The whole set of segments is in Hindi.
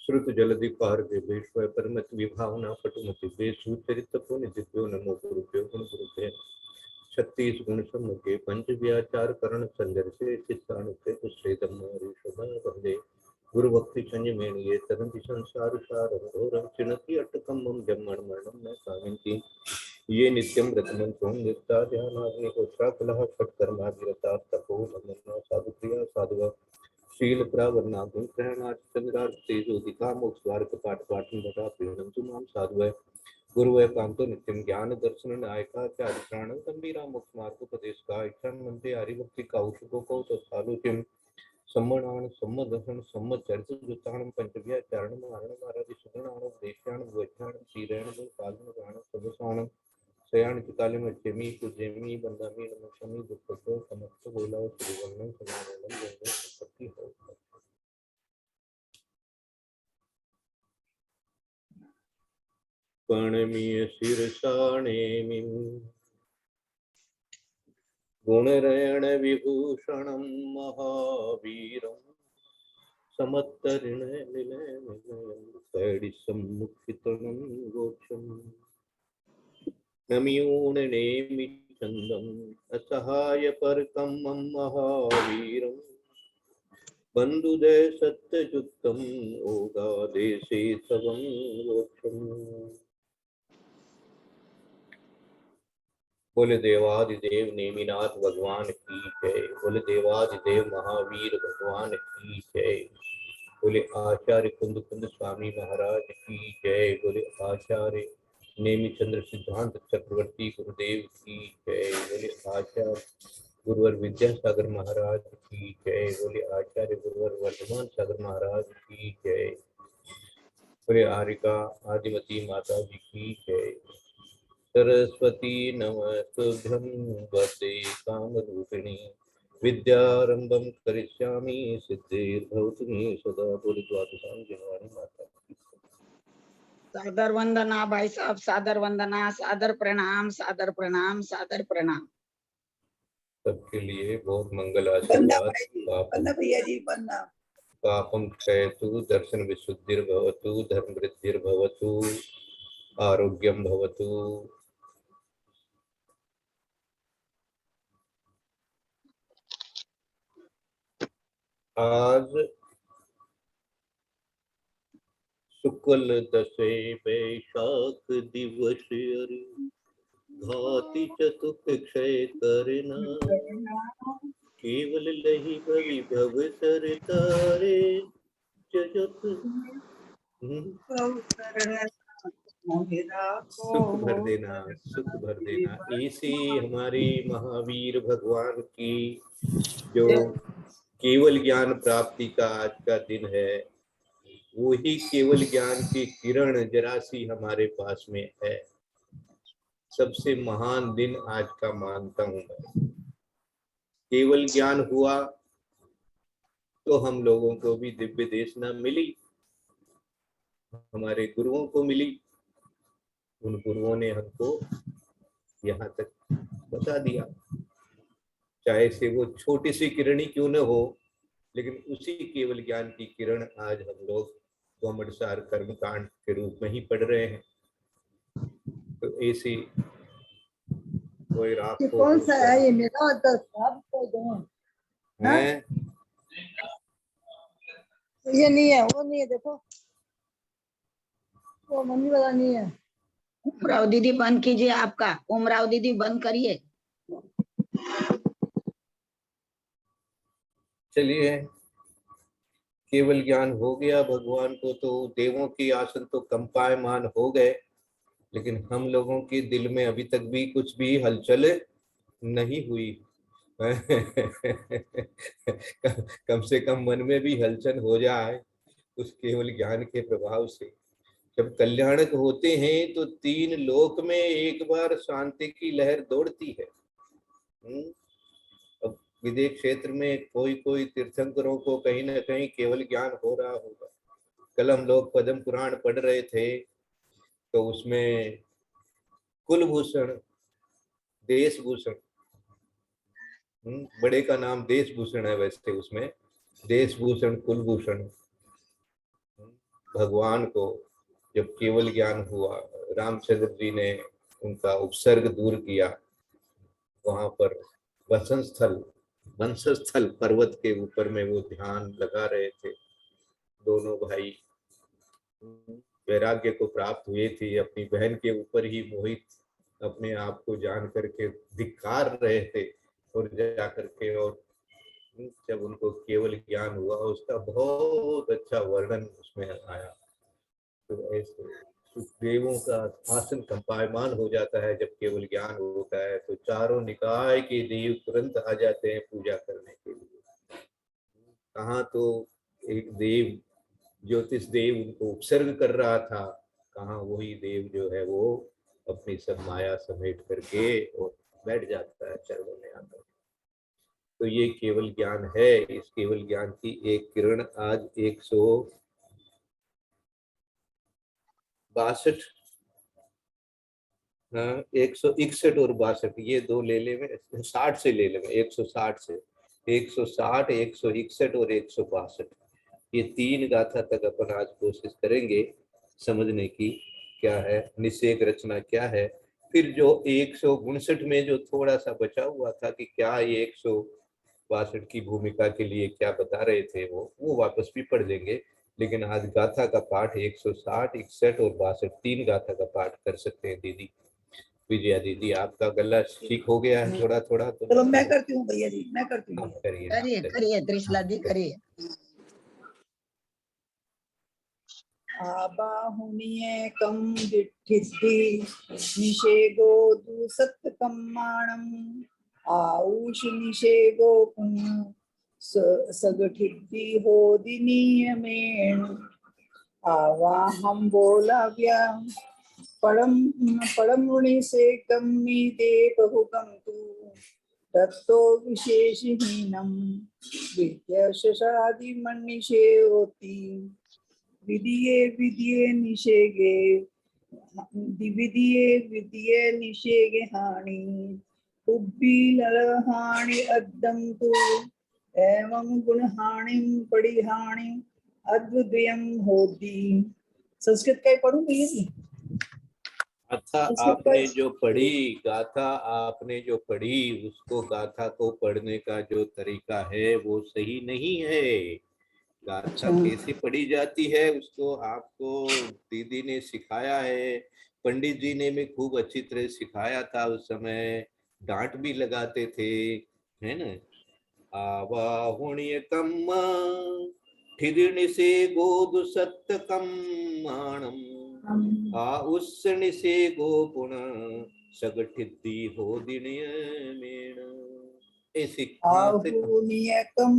श्रुत जलधि पार विश्व परमत विभावना पटुमति बेसुचरित पुण्य दिव्यो नमो गुरुभ्यो गुण गुरुभ्य 36 गुण सम्मुखे पंच व्याचार करण संदर से चित्तान से कुश्रेतम ऋषभ वंदे गुरु भक्ति संयमेन ये तरंति संसार सार घोरं चिनति अटकम मम जन्मण मरणं न कामिंति ये नित्यं व्रतमंत्रों नित्या ध्यानाग्नि होत्राकलः षट्कर्माभिरता तपो धर्मः साधु प्रिया साधु शील प्रावरणा गुण ग्रहणार्थ चंद्रार्थ तेजोदिका मोक्षवार कपाट पाटन घटा पीड़न तुमाम साधु गुरुवय कांतो नित्यम ज्ञान दर्शन नायका चारित्राण गंभीरा मोक्ष मार्ग उपदेश का इच्छन मंत्रे हरिभक्ति कौशुको को तत्कालोचिम सम्मणान सम्मदर्शन सम्मचरित जुताणम पंचव्या चारण मारण महाराज सुगणाण देशाण वैज्ञान श्रीरण कालन गाण सदसाण सयान चिकाले में जेमी कुजेमी बंदामी नमशमी दुखतो समस्त बोला श्रीवन्नम समानम जन्म संपत्ति हो प्रणमीय शिरसाणेमि गुणरेण विभूषणं महावीरं समत्तरिण निलयं सम्मुखितं गोक्षम् नम्यूननेमि चन्दम् असहाय परकं मम महावीरं बन्धुदय सत्ययुक्तम् ओगादेशे तवं गोक्षम् बोले देवादिदेव नेमिनाथ भगवान की जय। बोले देवादिदेव महावीर भगवान की जय। बोले आचार्य कुंद कुंद स्वामी महाराज की जय। बोले आचार्य नेमिचंद्र सिद्धांत चक्रवर्ती गुरुदेव की जय। बोले आचार्य गुरुवर विद्यासागर महाराज की जय। बोले आचार्य गुरुवर वर्धमान सागर महाराज की जय। बोले आरिका आदिमती माता जी की जय। सरस्वती नमस्तुभ्यं वरदे कामरूपिणी विद्यारंभं करिष्यामि सिद्धिर्भवतु मे सदा। बोले द्वादशां जनवाणी माता। सादर वंदना भाई साहब, सादर वंदना, सादर प्रणाम, सादर प्रणाम, सादर प्रणाम। सबके लिए बहुत मंगल आशीर्वाद। भैया जी बनना। पापं क्षयतु दर्शन विशुद्धिर्भवतु धर्म वृद्धिर्भवतु आरोग्यं भवतु। आज शुक्ल दशे वैशाख दिवस घाति चतुर्थ क्षय करना केवल लही विभव सर तारे जगत सुख भर देना, सुख भर देना। इसी हमारी महावीर भगवान की जो केवल ज्ञान प्राप्ति का आज का दिन है, वही केवल ज्ञान की किरण जरा सी हमारे पास में है। सबसे महान दिन आज का मानता हूं मैं। केवल ज्ञान हुआ तो हम लोगों को भी दिव्य देशना मिली, हमारे गुरुओं को मिली। उन गुरुओं ने हमको यहाँ तक बता दिया, चाहे से वो छोटी सी किरण ही क्यों न हो, लेकिन उसी केवल ज्ञान की किरण आज हम लोग गोमटसार कर्मकांड के रूप में ही पढ़ रहे हैं। तो ऐसी कोई रात को कौन सा है ये मेरा है? ये नहीं है, वो नहीं है, देखो वो मम्मी वाला नहीं है। उमराव दीदी बंद कीजिए, आपका उमराव दीदी बंद करिए। चलिए, केवल ज्ञान हो गया भगवान को, तो देवों की आसन तो कंपायमान हो गए, लेकिन हम लोगों के दिल में अभी तक भी कुछ भी हलचल नहीं हुई। कम से कम मन में भी हलचल हो जाए उस केवल ज्ञान के प्रभाव से। जब कल्याणक होते हैं तो तीन लोक में एक बार शांति की लहर दौड़ती है। अब विदेश क्षेत्र में कोई तीर्थंकरों को कहीं ना कहीं केवल ज्ञान हो रहा होगा। कल हम लोग पद्म पुराण पढ़ रहे थे, तो उसमें कुलभूषण, देशभूषण, बड़े का नाम देशभूषण है, वैसे उसमें देशभूषण, कुलभूषण, भगवान को जब केवल ज्ञान हुआ, रामचंद्र जी ने उनका उपसर्ग दूर किया, वहां पर वंशस्थल पर्वत के ऊपर में वो ध्यान लगा रहे थे। दोनों भाई वैराग्य को प्राप्त हुए थे, अपनी बहन के ऊपर ही मोहित अपने आप को जान करके धिक्कार रहे थे, और जा करके और जब उनको केवल ज्ञान हुआ उसका बहुत अच्छा वर्णन उसमें आया। तो ऐसे देवों का आसन कंपायमान हो जाता है जब केवल ज्ञान होता है, तो चारों निकाय के देव तुरंत आ जाते हैं पूजा करने के लिए। कहाँ तो एक देव ज्योतिष देव उनको उपसर्ग कर रहा था, कहाँ वही देव जो है वो अपनी सब माया समेट करके और बैठ जाता है चरणों में आकर। तो ये केवल ज्ञान है। इस केवल ज्ञान की एक किरण आज 162 161 और 62 ये दो ले ले में 60 से ले ले में 160 से 160 161 और 162 ये 3 गाथा तक अपन आज कोशिश करेंगे समझने की, क्या है निषेक रचना क्या है। फिर जो 159 में जो थोड़ा सा बचा हुआ था कि क्या ये 162 की भूमिका के लिए क्या बता रहे थे वो वापस भी पढ़ लेंगे। लेकिन आज गाथा का पाठ 160, 61 और 62 3 गाथा का पाठ कर सकते हैं। दीदी विजया दीदी आपका गला ठीक हो गया है थोड़ा थोड़ा तो चलो मैं करती हूँ भैया जी, मैं करती हूँ। करिए करिए करिए त्रिशला दी करिए। आबाहुनियकं दिठिद्धि निषेगो दुसत्कम्माणम् आउष निषेगो सगठिद्धि होदिनियमेण आवाहं बोलाव्या पड़मुनि से गम्मी दे बहुगम तू तत्तो विशेषहीनम विद्याशादि मनीषे होती विधिये विधिये निषेगे विधिये निषेगे हानि उब्बी ललहानि अद्दम तु एवं गुणहानिं परिहानि अद्वयम् होती। संस्कृत का ही पढ़ूं भैया जी? गाथा आपने जो पढ़ी, गाथा आपने जो पढ़ी उसको गाथा को पढ़ने का जो तरीका है वो सही नहीं है। गाथा कैसे पढ़ी जाती है उसको आपको दीदी ने सिखाया है, पंडित जी ने भी खूब अच्छी तरह सिखाया था। उस समय डांट भी लगाते थे, है ना। आवाहुण्य कम्मा ठिदिण से गोद सत्य कम्माणम आ उस्सनि से गोपुण सगठिद्धि हो दिनयमेण। ऐसी आहुनियकम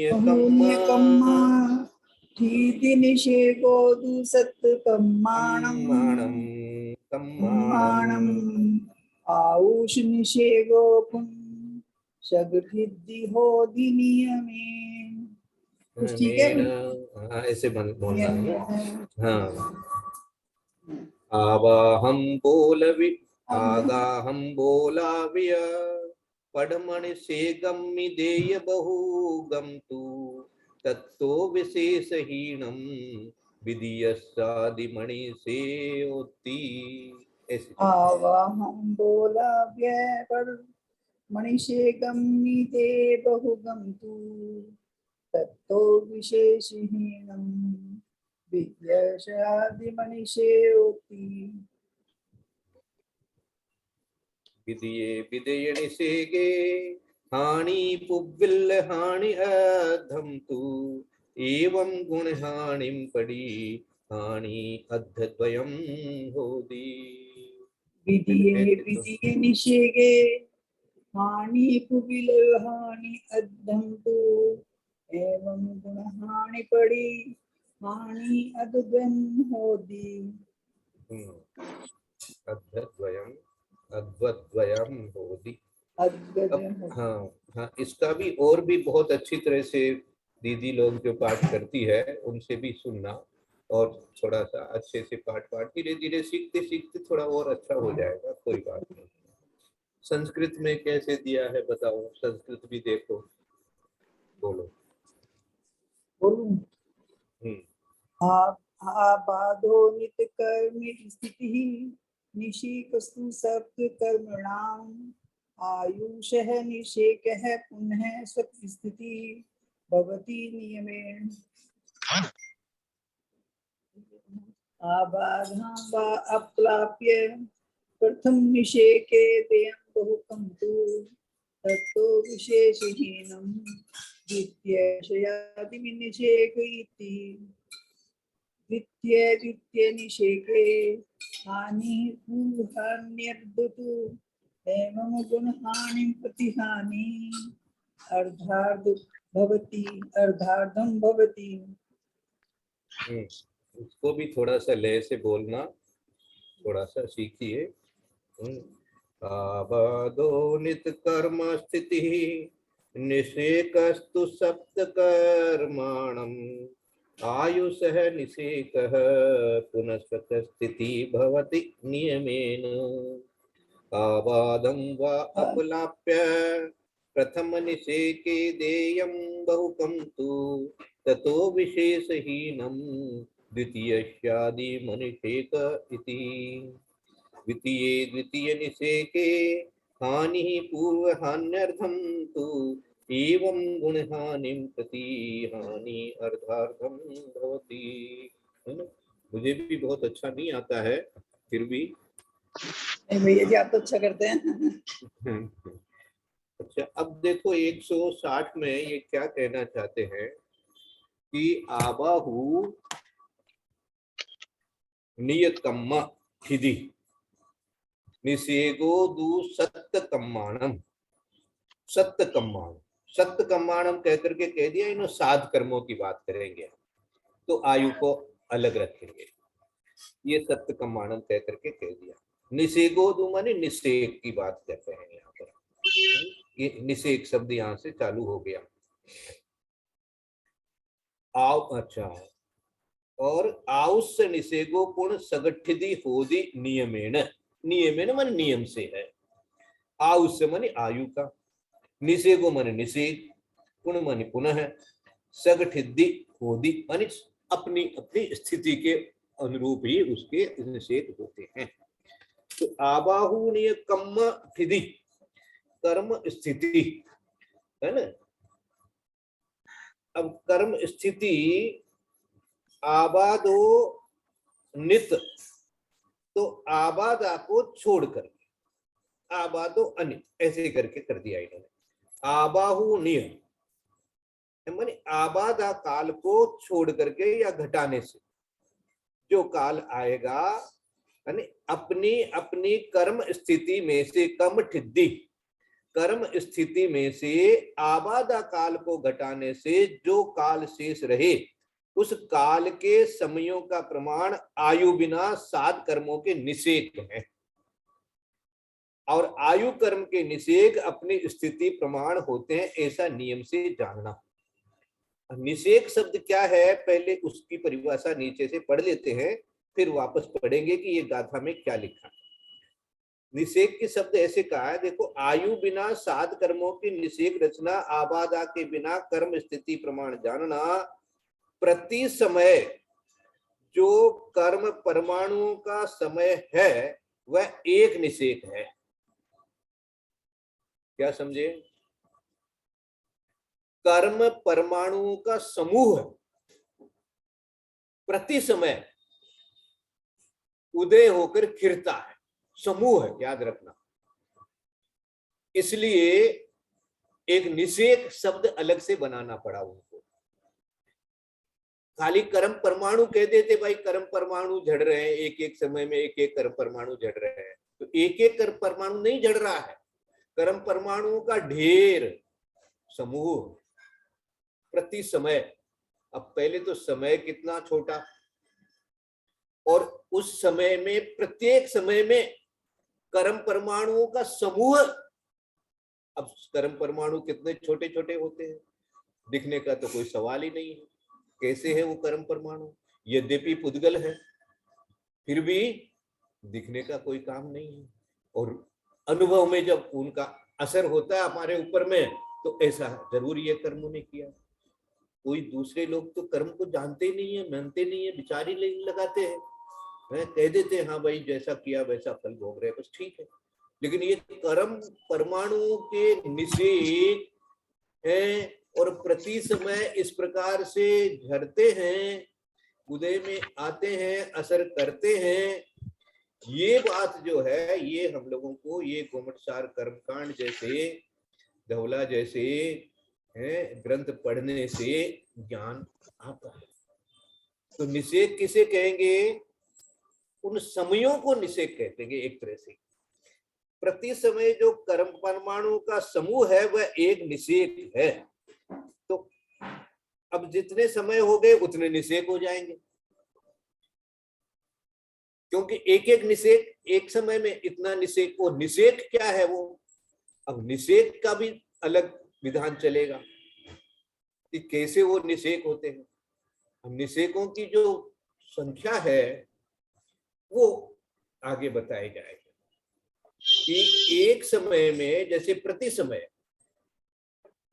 आबाहुनियकम्मा ठीति निषेगो दुसत्कम्माणम् कम्माणम् आउष निषेगो पुन सगठिद्धि होदि नियमेन। कुछ ठीक है? हाँ ऐसे बोलना है। हाँ आवाहम बोलवि आगाहम बोलाविय पड़मणि से गम्मि देय बहु गम तू तत्तो विशेषहीनम विधियसादिमणि से होती। ऐसे आवाहं बोलाव्य पर मणिषे गम्मि ते बहुगम तू तत्तो विशेषहीनम विद्याशादि मणिषे होती। विधिये विधेय निषेगे हानि पुब्बिल हानि अधम तु एवं गुण हानिम पड़ी हानि अद्धद्वयम होदी। विधिये विधिये निषेगे हानि पुबिल हानि अद्धम तु एवं गुण हानि पड़ी हानि अद्वयम होदी। अद्धद्वयम अद्वद्वयम होदी। हाँ हाँ इसका भी और भी बहुत अच्छी तरह से दीदी लोग जो पाठ करती है उनसे भी सुनना, और थोड़ा सा अच्छे से पाठ धीरे धीरे सीखते सीखते थोड़ा और अच्छा हो जाएगा, कोई बात नहीं। संस्कृत में कैसे दिया है बताओ, संस्कृत भी देखो, बोलो। बोलूं? हम्म, आबाधो नित कर्म स्थिति निशीकस्तु सप्त कर्मणाम आयुषः निषेकः पुनः सप्त स्थिति भवति नियमेन आबाधां वा अप्राप्य प्रथम निषेके देयं बहुकं तु तत्तो विशेषहीनं द्वितीयशयादिनिषेक इति द्वितीय निषेके हानि पूर्वहान्यर्धतु एवं गुणहानिं प्रतिहानि अर्धार्धं भवति उसको भी थोड़ा सा लय से बोलना, थोड़ा सा सीखिए। आबादो नित कर्म स्थिति निषेकस्तु सप्त कर्माणम आयुषः निषेकः पुनस्वत स्थिति भवति नियमेन आबादं वा अपलाप्य प्रथम निषेके देयं बहुकं तु ततो विशेषहीनं द्वितीयस्यादि मनिषेक इति द्वितीय निषेके हानिः पूर्वहान्यर्थं तु एवं गुणहानिं प्रति हानि अर्धार्थं भवति। है ना? मुझे भी बहुत अच्छा नहीं आता है, फिर भी नहीं भैया जी, आप तो अच्छा करते हैं। अच्छा, अब देखो 160 में ये क्या कहना चाहते हैं कि आबाहु नियतम्मा खिदी निषेगो दु सत्य कम्माणम। सत्य कम्माणम कह करके कह दिया, इन्होंने 7 कर्मों की बात करेंगे तो आयु को अलग रखेंगे, ये सत्य कम्माणम कह करके कह दिया। निषेगो दु माने निषेक की बात कहते हैं यहाँ पर, ये निषेक शब्द यहाँ से चालू हो गया। अच्छा, और आउस निषेगो पूर्ण सगठिदी होदी नियमेन। नियमेन मन नियम से है, आउस माने आयु का, निषेगो माने निषेक, पुण्य माने पुनः, सगठिदी होदी माने अपनी अपनी स्थिति के अनुरूप ही उसके निषेक होते हैं। तो आबाहुनीय कम्म ठिदी कर्म स्थिति है ना। अब कर्म स्थिति आबादो नित, तो आबादा को छोड़कर आबादो अनित ऐसे करके कर दिया इन्होंने। आबाहु नियम माने आबादा काल को छोड़ करके या घटाने से जो काल आएगा, अपनी अपनी कर्म स्थिति में से कम ठिद्दी, कर्म स्थिति में से आबादा काल को घटाने से जो काल शेष रहे उस काल के समयों का प्रमाण आयु बिना 7 कर्मों के निषेक है। और आयु कर्म के निषेक अपनी स्थिति प्रमाण होते हैं, ऐसा नियम से जानना। निषेक शब्द क्या है, पहले उसकी परिभाषा नीचे से पढ़ लेते हैं, फिर वापस पढ़ेंगे कि ये गाथा में क्या लिखा। निषेक के शब्द ऐसे कहा है, देखो, आयु बिना 7 कर्मों की निषेक रचना, आबादा के बिना कर्म स्थिति प्रमाण जानना, प्रति समय जो कर्म परमाणुओं का समय है वह एक निषेक है। क्या समझे? कर्म परमाणुओं का समूह प्रति समय उदय होकर खिरता है, समूह है, याद रखना। इसलिए एक निषेक शब्द अलग से बनाना पड़ा उनको। खाली कर्म परमाणु कह देते, भाई कर्म परमाणु झड़ रहे हैं, एक एक समय में एक एक कर्म परमाणु झड़ रहे हैं, तो एक एक कर्म परमाणु नहीं झड़ रहा है, कर्म परमाणुओं का ढेर, समूह प्रति समय। अब पहले तो समय कितना छोटा, और उस समय में प्रत्येक समय में कर्म परमाणुओं का समूह। अब कर्म परमाणु कितने छोटे छोटे होते हैं, दिखने का तो कोई सवाल ही नहीं है। कैसे है वो कर्म परमाणु? यद्यपि पुद्गल है, फिर भी दिखने का कोई काम नहीं है, और अनुभव में जब उनका असर होता है हमारे ऊपर में, तो ऐसा जरूर ये कर्मों ने किया। कोई दूसरे लोग तो कर्म को जानते ही नहीं है, मानते नहीं है, विचार ही नहीं लगाते हैं, कह देते हैं हाँ भाई जैसा किया वैसा फल भोग रहे, बस ठीक है। लेकिन ये कर्म परमाणुओं के निषेक है और प्रति समय इस प्रकार से झरते हैं, उदय में आते हैं, असर करते हैं। ये बात जो है ये हम लोगों को ये गोमटसार कर्मकांड जैसे धवला जैसे ग्रंथ पढ़ने से ज्ञान आता है। तो निषेक किसे कहेंगे? उन समयों को निषेक कहते हैं एक तरह से। प्रति समय जो कर्म परमाणु का समूह है वह एक निषेक है। तो अब जितने समय हो गए उतने निषेक हो जाएंगे, क्योंकि एक एक निषेक एक समय में इतना निषेक। वो निषेक क्या है वो? अब निषेक का भी अलग विधान चलेगा कि कैसे वो निषेक होते हैं। अब निषेकों की जो संख्या है वो आगे बताया जाएगा कि एक समय में जैसे प्रति समय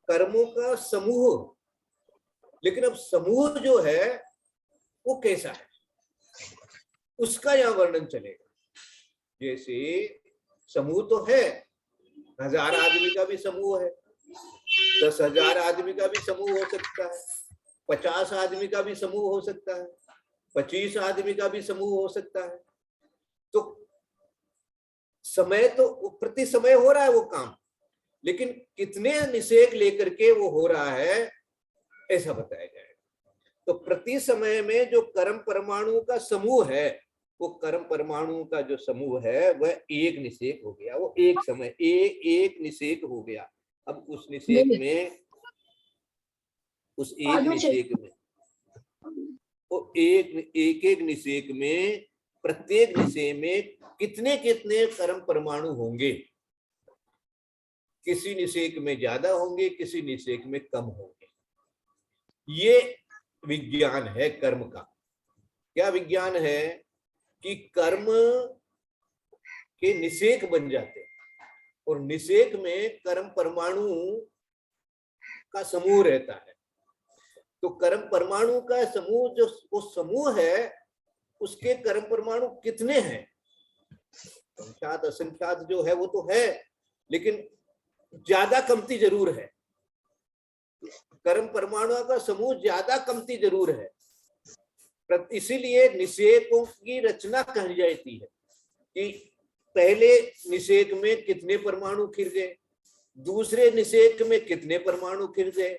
कर्मों का समूह, लेकिन अब समूह जो है वो कैसा है उसका यहाँ वर्णन चलेगा। जैसे समूह तो है, 1000 आदमी का भी समूह है, 10,000 आदमी का भी समूह हो सकता है, 50 आदमी का भी समूह हो सकता है, 25 आदमी का भी समूह हो सकता है। तो समय तो प्रति समय हो रहा है वो काम, लेकिन कितने निषेक लेकर के वो हो रहा है ऐसा बताया जाएगा। तो प्रति समय में जो कर्म परमाणु का समूह है, वो कर्म परमाणु का जो समूह है वह एक निषेक हो गया। वो एक समय एक निषेक हो गया। अब उस निषेक में वो एक निषेक में प्रत्येक निषेक में कितने कितने कर्म परमाणु होंगे। किसी निषेक में ज्यादा होंगे, किसी निषेक में कम होंगे। ये विज्ञान है कर्म का। क्या विज्ञान है कि कर्म के निषेक बन जाते हैं और निषेक में कर्म परमाणु का समूह रहता है। तो कर्म परमाणु का समूह जो वो समूह है उसके कर्म परमाणु कितने हैं? संख्यात असंख्यात जो है वो तो है, लेकिन ज्यादा कमती जरूर है। कर्म परमाणुओं का समूह ज्यादा कमती जरूर है। इसीलिए निषेकों की रचना कही जाती है कि पहले निषेक में कितने परमाणु खिर गए, दूसरे निषेक में कितने परमाणु खिर गए।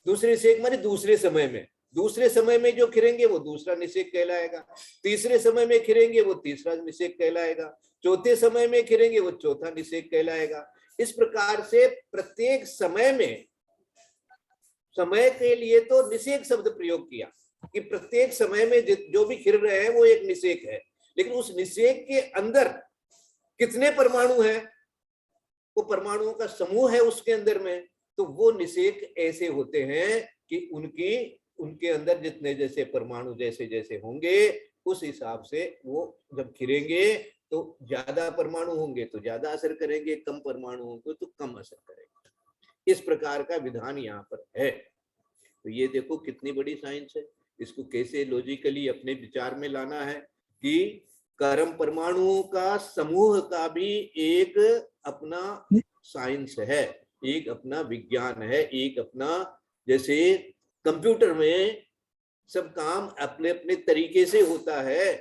दूसरे निषेक माने दूसरे समय में जो खिरेंगे वो दूसरा निषेक कहलाएगा, तीसरे समय में खिरेंगे वो तीसरा निषेक कहलाएगा, चौथे समय में खिरेंगे वो चौथा निषेक कहलाएगा। इस प्रकार से प्रत्येक समय में, समय के लिए तो निषेक शब्द प्रयोग किया कि प्रत्येक समय में जो भी खिर रहे हैं वो एक निषेक है, लेकिन उस निषेक के अंदर कितने परमाणु हैं, वो परमाणुओं का समूह है उसके अंदर में। तो वो निषेक ऐसे होते हैं कि उनके अंदर जितने जैसे परमाणु जैसे जैसे होंगे उस हिसाब से वो जब खिरेंगे तो ज्यादा परमाणु होंगे तो ज्यादा असर करेंगे, कम परमाणु होंगे तो कम असर करेंगे। इस प्रकार का विधान यहाँ पर है। तो ये देखो कितनी बड़ी साइंस है। इसको कैसे लॉजिकली अपने विचार में लाना है कि कर्म परमाणुओं का समूह का भी एक अपना साइंस है, एक अपना विज्ञान है, एक अपना, जैसे कंप्यूटर में सब काम अपने अपने तरीके से होता है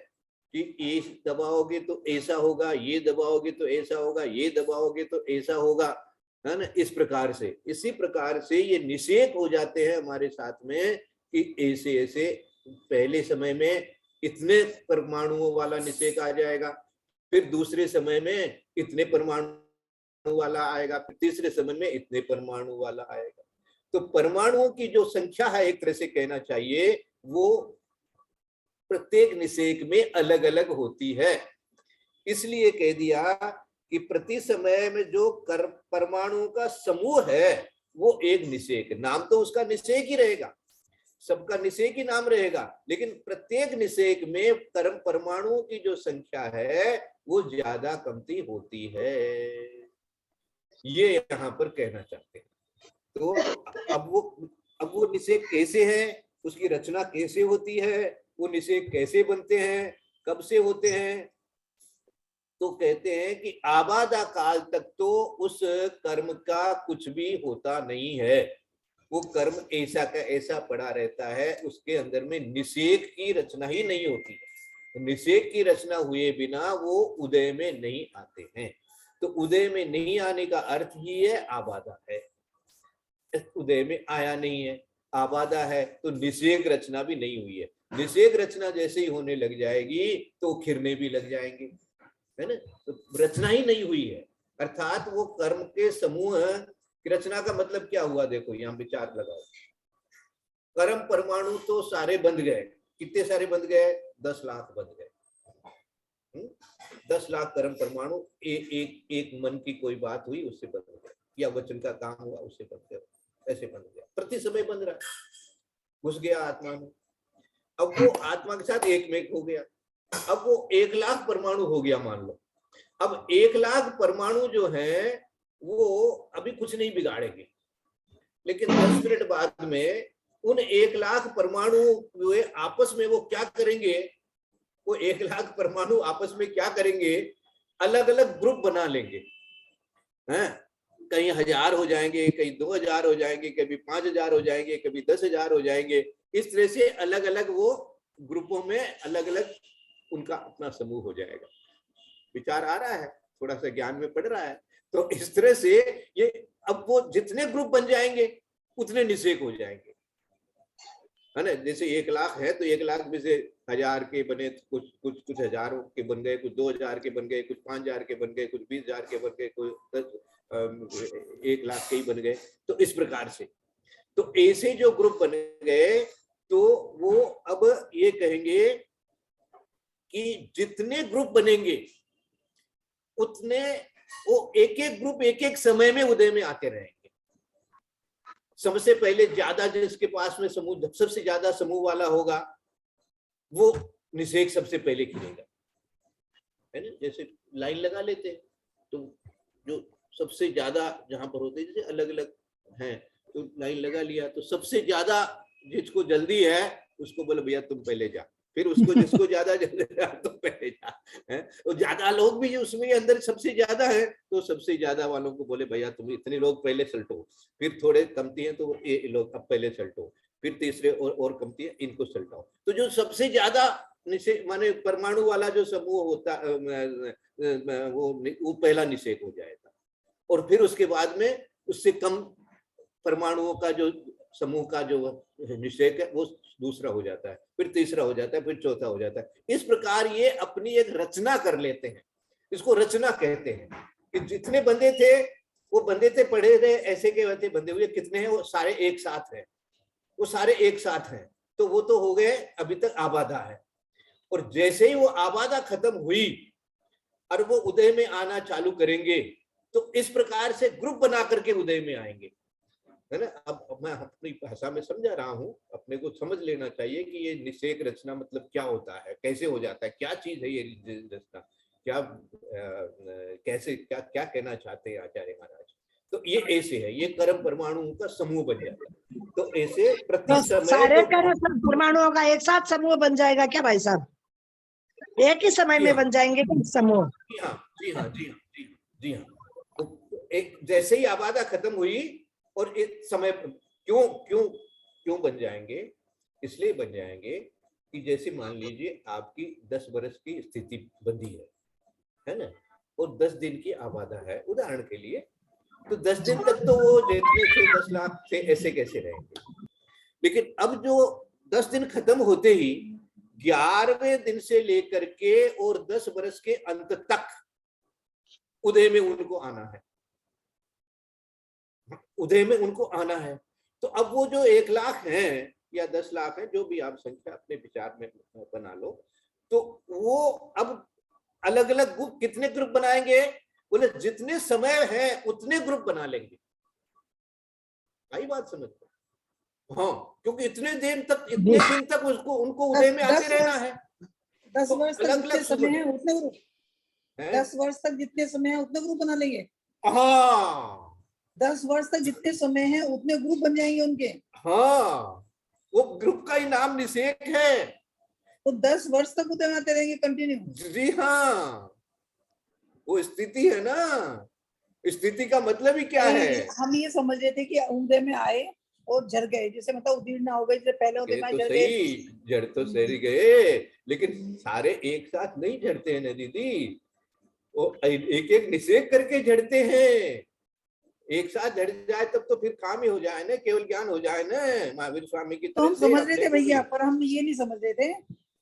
कि ये दबाओगे तो ऐसा होगा, ये दबाओगे तो ऐसा होगा, ये दबाओगे तो ऐसा होगा, है ना। इस प्रकार से, इसी प्रकार से ये निषेक हो जाते हैं हमारे साथ में कि ऐसे ऐसे पहले समय में इतने परमाणुओं वाला निषेक आ जाएगा, फिर दूसरे समय में इतने परमाणु वाला आएगा, फिर तीसरे समय में इतने परमाणु वाला आएगा। तो परमाणुओं की जो संख्या है एक तरह से कहना चाहिए वो प्रत्येक निषेक में अलग अलग होती है। इसलिए कह दिया कि प्रति समय में जो परमाणुओं का समूह है वो एक निषेक, नाम तो उसका निषेक ही रहेगा, सबका निषेक ही नाम रहेगा, लेकिन प्रत्येक निषेक में कर्म परमाणुओं की जो संख्या है वो ज्यादा कमती होती है, ये यहाँ पर कहना चाहते हैं। तो अब वो अब वो निषेक कैसे है, उसकी रचना कैसे होती है, वो निषेक कैसे बनते हैं, कब से होते हैं, तो कहते हैं कि आबादा काल तक तो उस कर्म का कुछ भी होता नहीं है, वो कर्म ऐसा का ऐसा पड़ा रहता है, उसके अंदर में निषेक की रचना ही नहीं होती है। निषेक की रचना हुए बिना वो उदय में नहीं आते हैं। तो उदय में नहीं आने का अर्थ ही है आबादा है। उदय में आया नहीं है, आबादा है, तो निषेक रचना भी नहीं हुई है। निषेक रचना जैसे ही होने लग जाएगी तो खिरने भी लग जाएंगे, है ना। तो रचना ही नहीं हुई है, अर्थात वो कर्म के समूह की रचना का मतलब क्या हुआ, देखो यहाँ विचार लगाओ। कर्म परमाणु तो सारे बंध गए, कितने सारे बंध गए, 10 लाख बंध गए। 10 लाख कर्म परमाणु एक मन की कोई बात हुई उससे बंध गए, या वचन का काम हुआ उससे बंध गए, ऐसे बंध गया, प्रति समय बंध रहा, घुस गया आत्मा में। अब वो आत्मा के साथ एक में एक हो गया। अब वो 1 लाख परमाणु हो गया मान लो। अब 1 लाख परमाणु जो है वो अभी कुछ नहीं बिगाड़ेंगे, लेकिन 10 मिनट बाद में उन 1 लाख परमाणु हुए आपस में वो क्या करेंगे, वो 1 लाख परमाणु आपस में क्या करेंगे, अलग अलग ग्रुप बना लेंगे, हैं। कहीं 1000 हो जाएंगे, कहीं 2000 हो जाएंगे, कभी 5000 हो जाएंगे, कभी 10,000 हो जाएंगे। इस तरह से अलग अलग वो ग्रुपों में अलग अलग उनका अपना समूह हो जाएगा। विचार आ रहा है, थोड़ा सा ज्ञान में पड़ रहा है। तो इस तरह से ये अब वो जितने ग्रुप बन जाएंगे उतने निषेक हो जाएंगे, है ना। जैसे 1 लाख है तो 1 लाख में से 1000 के बने, कुछ कुछ कुछ 1000 के बन गए, कुछ 2000 के बन गए, कुछ 5000 के बन गए, कुछ 20,000 के बन गए, कुछ 1 लाख के ही बन गए। तो इस प्रकार से तो ऐसे जो ग्रुप बन गए तो वो अब ये कहेंगे कि जितने ग्रुप बनेंगे उतने वो एक एक ग्रुप एक एक समय में उदय में आते रहेंगे। सबसे पहले ज्यादा जिसके पास में समूह, सबसे ज्यादा समूह वाला होगा वो निषेक सबसे पहले खिलेगा, है ना। जैसे लाइन लगा लेते हैं तो जो सबसे ज्यादा जहां पर होते हैं, जैसे अलग अलग हैं तो लाइन लगा लिया, तो सबसे ज्यादा जिसको जल्दी है उसको बोले भैया तुम पहले जा, फिर उसको जिसको ज्यादा जल्दी है तुम पहले जा, है। और ज्यादा लोग भी उसमें अंदर सबसे ज्यादा है तो सबसे ज्यादा वालों को बोले भैया तुम इतने लोग पहले चलटो, फिर थोड़े कमती हैं तो ये लोग अब पहले चलटो, फिर तीसरे और कमती है इनको चलटाओ। तो जो सबसे ज्यादा माने परमाणु वाला जो समूह होता वो पहला निषेक हो जाएगा, और फिर उसके बाद में उससे कम परमाणुओं का जो समूह का जो निषेक है वो दूसरा हो जाता है, फिर तीसरा हो जाता है, फिर चौथा हो जाता है। इस प्रकार ये अपनी एक रचना कर लेते हैं, इसको रचना कहते हैं। कि जितने बंदे थे वो बंदे थे, पढ़े थे, ऐसे के वैसे बंदे हुए, कितने हैं वो सारे एक साथ हैं, वो सारे एक साथ हैं, तो वो तो हो गए, अभी तक आबादा है। और जैसे ही वो आबादा खत्म हुई और वो उदय में आना चालू करेंगे तो इस प्रकार से ग्रुप बना करके उदय में आएंगे, है ना। अब मैं अपनी भाषा में समझा रहा हूँ, अपने को समझ लेना चाहिए कि ये निषेक रचना मतलब क्या होता है, कैसे हो जाता है, क्या चीज है ये रचना, क्या कैसे क्या क्या कहना चाहते हैं आचार्य महाराज। तो ये ऐसे है, ये कर्म परमाणुओं का समूह बन जाता है। तो ऐसे प्रति समय सारे कर्म परमाणुओं का एक साथ समूह बन जाएगा क्या भाई साहब, एक ही समय में बन जाएंगे समूह? जी हाँ जी हाँ जी हाँ जी हाँ जी हाँ। तो एक जैसे ही आबादा खत्म हुई और एक समय क्यों क्यों क्यों बन जाएंगे, इसलिए बन जाएंगे कि जैसे मान लीजिए आपकी 10 वर्ष की स्थिति बंधी है ना, और 10 दिन की आबादा है उदाहरण के लिए, तो 10 दिन तक तो वो जितने थे 10 लाख थे ऐसे कैसे रहेंगे। लेकिन अब जो 10 दिन खत्म होते ही 11वें दिन से लेकर के और 10 वर्ष के अंत तक उदय में उनको आना है, उदय में उनको आना है। तो अब वो जो 1 लाख है या 10 लाख है, जो भी आप संख्या अपने विचार में बना लो, तो वो अब अलग अलग ग्रुप, कितने ग्रुप बनाएंगे, बोले जितने समय है उतने ग्रुप बना लेंगे। आई बात समझ में? हाँ, क्योंकि इतने दिन तक उसको उनको उदय में आते रहना है। 10 वर्ष तक जितने समय है उतने ग्रुप, 10 वर्ष तक जितने समय है उतने ग्रुप बना लेंगे। हाँ, 10 वर्ष तक जितने समय है उतने ग्रुप बन जाएंगे उनके। हाँ, वो ग्रुप का ही नाम निषेक है। तो 10 वर्ष तक उदय में आते रहेंगे कंटिन्यू। जी हाँ, वो स्थिति है ना। स्थिति का मतलब ही क्या है? हम ये समझ रहे थे कि उदय में आए और झड़ गए, जैसे मतलब उदीर्ण हो गए, जैसे पहले उदय ये में तो झड़ गए। सही, जड़ तो सही गए, लेकिन सारे एक साथ नहीं झड़ते हैं ना दीदी, वो एक एक निषेक करके झड़ते हैं। एक साथ झड़ जाए तब तो फिर काम ही हो जाए ना, केवल ज्ञान हो जाए ना, महावीर स्वामी की तो तरह हम से समझ रहे अपने थे को भी। भैया, पर हम ये नहीं समझ रहे थे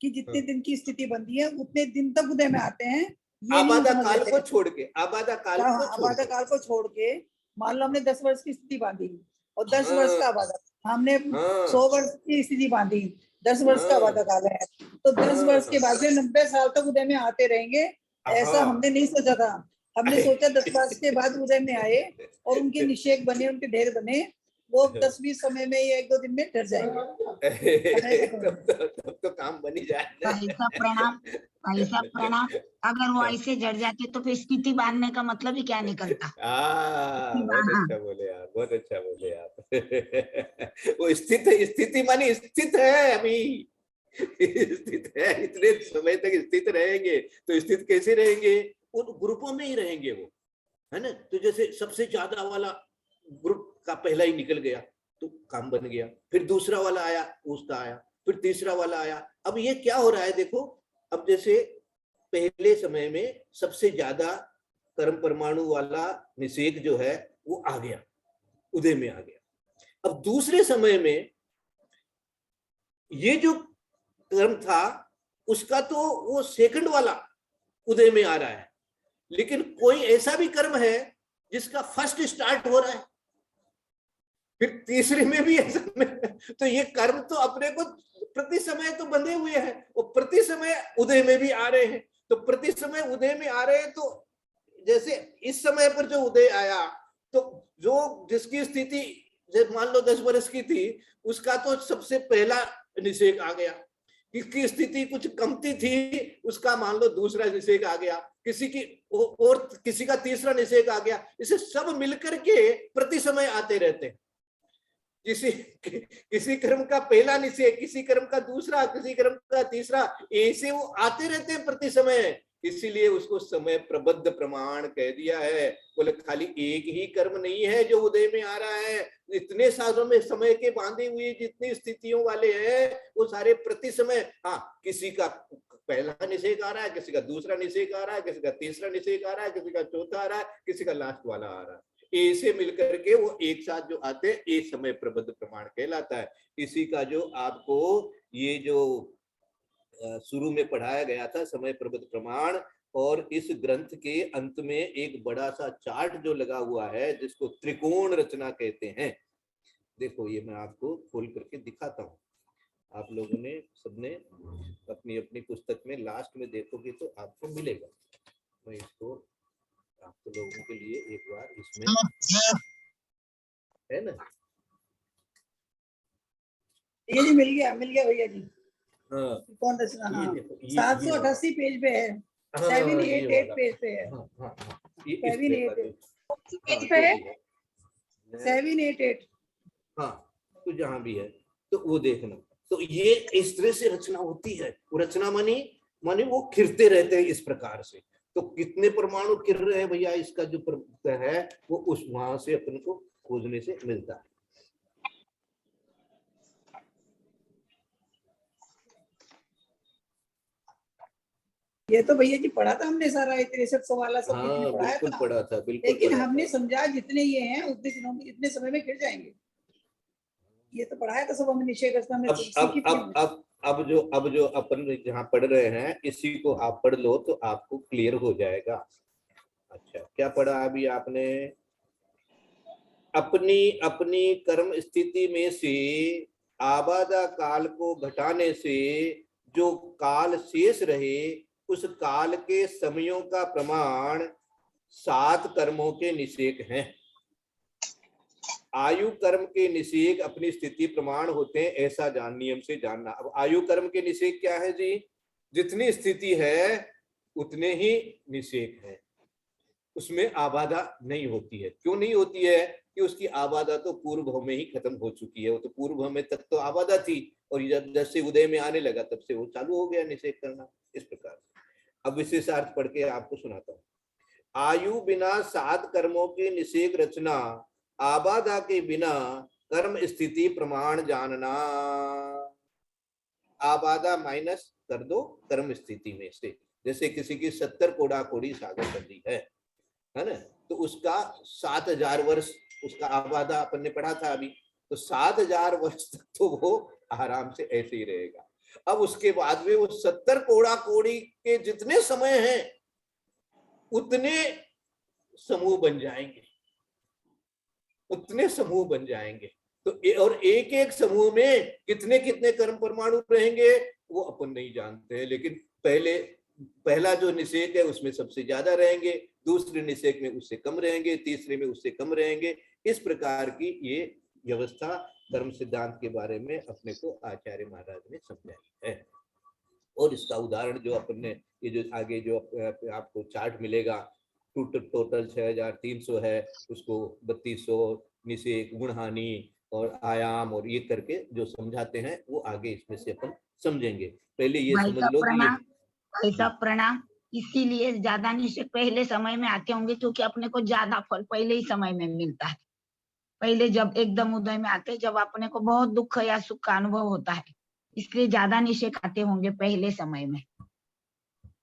कि जितने हाँ। दिन की स्थिति बनती है उतने दिन तक उदय में आते हैं, ये नहीं हम आबादा समझ काल रहे को थे। छोड़ के, आबादा काल को छोड़ आबादा के। काल को छोड़ के मान लो हमने 10 वर्ष की स्थिति बांधी और 10 वर्ष का हाँ आबादा, हमने हाँ 100 वर्ष की स्थिति बांधी, 10 वर्ष का हाँ आबादा काल है, तो 10 वर्ष के हाँ बाद में 90 साल तक उदय में आते रहेंगे, ऐसा हमने हाँ। नहीं सोचा था। हमने सोचा 10 वर्ष के बाद उदय में आए और उनके निषेक बने, उनके ढेर बने, वो 10-20 समय में या 1-2 दिन में डर जाएंगे। तब तो काम बन ही जाए। भाई साहब प्रणाम, भाई साहब प्रणाम। अगर वो ऐसे जड़ जाते तो फिर स्थिति बांधने का मतलब ही क्या निकलता? बहुत अच्छा बोले आप, बहुत अच्छा बोले आप। वो स्थिति मानी स्थित है अभी, स्थित है, इतने समय तक स्थित रहेंगे। तो स्थित कैसे रहेंगे? उन ग्रुपों में ही रहेंगे वो, है ना। तो जैसे सबसे ज्यादा वाला ग्रुप का पहला ही निकल गया तो काम बन गया, फिर दूसरा वाला आया, उसका आया, फिर तीसरा वाला आया। अब ये क्या हो रहा है देखो, अब जैसे पहले समय में सबसे ज्यादा कर्म परमाणु वाला निषेक जो है वो आ गया, उदय में आ गया। अब दूसरे समय में ये जो कर्म था उसका तो वो सेकंड वाला उदय में आ रहा है, लेकिन कोई ऐसा भी कर्म है जिसका फर्स्ट स्टार्ट हो रहा है, फिर तीसरे में भी ऐसा तो ये कर्म तो अपने को प्रति समय तो बंधे हुए हैं, वो प्रति समय उदय में भी आ रहे हैं। तो प्रति समय उदय में आ रहे हैं, तो जैसे इस समय पर जो उदय आया, तो जो जिसकी स्थिति जैसे मान लो 10 वर्ष की थी, उसका तो सबसे पहला निषेक आ गया। किसकी स्थिति कुछ कमती थी, उसका मान लो दूसरा निषेक आ गया, किसी की और किसी का तीसरा निषेक आ गया। इसे सब मिलकर के प्रति समय आते रहते हैं। किसी कर्म का पहला निषेक, किसी कर्म का दूसरा, किसी कर्म का तीसरा, ऐसे वो आते रहते हैं प्रति समय। इसीलिए उसको समय प्रबद्ध प्रमाण कह दिया है। बोले खाली एक ही कर्म नहीं है जो उदय में आ रहा है, इतने सालों में समय के बांधे हुए जितनी स्थितियों वाले हैं वो सारे प्रति समय। हाँ, किसी का पहला निषेक आ रहा है, किसी का दूसरा निषेक आ रहा है, किसी का तीसरा निषेक आ रहा है, किसी का चौथा आ रहा है, किसी का लास्ट वाला आ रहा है। ऐसे मिलकर के वो एक साथ जो आते हैं, एक समय प्रबद्ध प्रमाण कहलाता है। इसी का जो आपको ये जो शुरू में पढ़ाया गया था समय प्रबद्ध प्रमाण, और इस ग्रंथ के अंत में एक बड़ा सा चार्ट जो लगा हुआ है जिसको त्रिकोण रचना कहते हैं। देखो ये मैं आपको खोल करके दिखाता हूँ, आप लोगों ने सबने अपनी अपनी पुस्तक में लास्ट में देखोगे तो आपको मिलेगा। मैं इसको आप तो लोगों के लिए एक बार इसमें है ना, ये जी मिल गया भैया जी। हाँ कौन रचना? ये हाँ, देखो, 788 पेज पे है, हाँ, 788 पेज पे है, हाँ हाँ हाँ, ये इस 788 हाँ, पे है, जो भी है। 788। हाँ, तो जहां भी है तो वो देखना। तो ये इस तरह से रचना होती है। वो रचना मानी वो खिरते रहते हैं इस प्रकार से। तो कितने परमाणु खिर रहे हैं भैया, इसका जो है वो उस वहां से अपन को खोजने से मिलता है। ये तो भैया जी पढ़ा था हमने सारा, 63 वाला सब कुछ हाँ पढ़ाया बिल्कुल था, पढ़ा था, बिल्कुल लेकिन पढ़ा हमने था। समझा जितने ये हैं उतने दिनों में, इतने समय में गिर जाएंगे। ये तो पढ़ाया था सब हमने, निषेक रचना में सीखी थी। अब जो अपन जहाँ पढ़ रहे हैं इसी को आप पढ़ लो तो आपको क्लियर हो जाएगा। अच्छा, क्या पढ़ा अभी आपने? अपनी अपनी कर्म स्थिति में से आबादा काल को घटाने से जो काल शेष रहे, उस काल के समयों का प्रमाण 7 कर्मों के निषेक हैं। आयु कर्म के निषेक अपनी स्थिति प्रमाण होते हैं, ऐसा नियम से जानना। अब आयु कर्म के निषेक क्या है जी? जितनी स्थिति है उतने ही निषेक है। उसमें आबादा नहीं होती है। क्यों नहीं होती है? कि उसकी आबादा तो पूर्व भाव में ही खत्म हो चुकी है। वो तो पूर्व भाव में तक तो आबादा थी, और जब से उदय में आने लगा तब से वो चालू हो गया निषेध करना। इस प्रकार से अब विशेषार्थ पढ़ के आपको सुनाता हूँ। आयु बिना 7 कर्मों की निषेध रचना, आबादा के बिना कर्म स्थिति प्रमाण जानना। आबादा माइनस कर दो कर्म स्थिति में से। जैसे किसी की 70 कोड़ा कोड़ी सागर बंदी है ना, तो उसका 7000 वर्ष उसका आबादा अपन ने पढ़ा था अभी, तो 7000 वर्ष तक तो वो आराम से ऐसे ही रहेगा। अब उसके बाद में वो 70 कोड़ा कोड़ी के जितने समय हैं उतने समूह बन जाएंगे, उतने समूह बन जाएंगे। तो और एक एक समूह में कितने कितने कर्म परमाणु रहेंगे वो अपन नहीं जानते हैं, लेकिन पहला जो निषेक है उसमें सबसे ज्यादा रहेंगे, दूसरे निषेक में उससे कम रहेंगे, तीसरे में उससे कम रहेंगे। इस प्रकार की ये व्यवस्था कर्म सिद्धांत के बारे में अपने को आचार्य महाराज ने समझाई है। और इसका उदाहरण जो अपन ने ये जो आगे जो आपको चार्ट मिलेगा, टोटल 6300 है, उसको 3200 निषेक, गुणहानि और आयाम और ये करके जो समझाते हैं वो आगे इसमें से अपन समझेंगे। पहले ये समझ लो कि भाई साहब प्रणाम। इसीलिए ज्यादा निषेक पहले समय में आते होंगे, क्योंकि अपने को ज्यादा फल पहले ही समय में मिलता है। पहले जब एकदम उदय में आते, जब अपने को बहुत दुख या सुख का अनुभव होता है, इसलिए ज्यादा निषेक आते होंगे पहले समय में।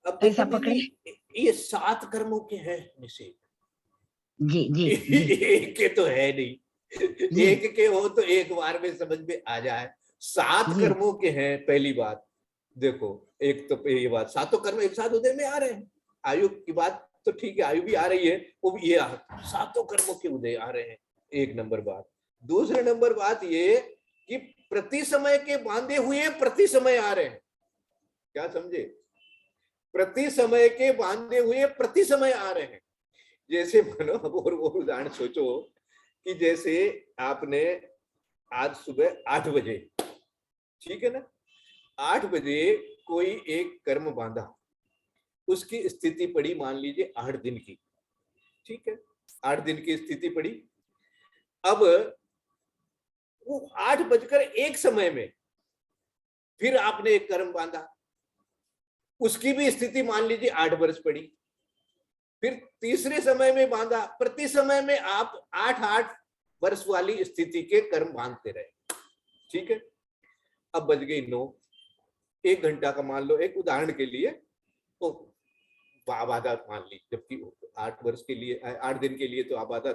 अब ऐसा देखो पकड़े। ये 7 कर्मों के हैं निषेक। जी जी जी एक के तो है नहीं, एक के हो तो एक बार में समझ में आ जाए। 7 कर्मों के हैं। पहली बात देखो, एक तो ये बात 7 कर्म एक साथ उदय में आ रहे हैं। आयु की बात तो ठीक है, आयु भी आ रही है, वो भी ये 7 कर्मों के उदय आ रहे हैं, एक नंबर बात। दूसरे नंबर बात ये कि प्रति समय के बांधे हुए प्रति समय आ रहे हैं। क्या समझे? प्रति समय के बांधे हुए प्रति समय आ रहे हैं। जैसे मानो अब और वो उदाहरण सोचो कि जैसे आपने आज सुबह 8 बजे, ठीक है ना, 8 बजे कोई एक कर्म बांधा, उसकी स्थिति पड़ी मान लीजिए 8 दिन की, ठीक है, 8 दिन की स्थिति पड़ी। अब वो 8:01 समय में फिर आपने एक कर्म बांधा, उसकी भी स्थिति मान लीजिए 8 वर्ष पड़ी। फिर तीसरे समय में बांधा, प्रति समय में आप 8 वर्ष वाली स्थिति के कर्म बांधते रहे, ठीक है। अब बज गई 9, 1 घंटा का मान लो एक उदाहरण के लिए, तो आबादा मान ली, जबकि 8 वर्ष के लिए 8 दिन के लिए तो आबादा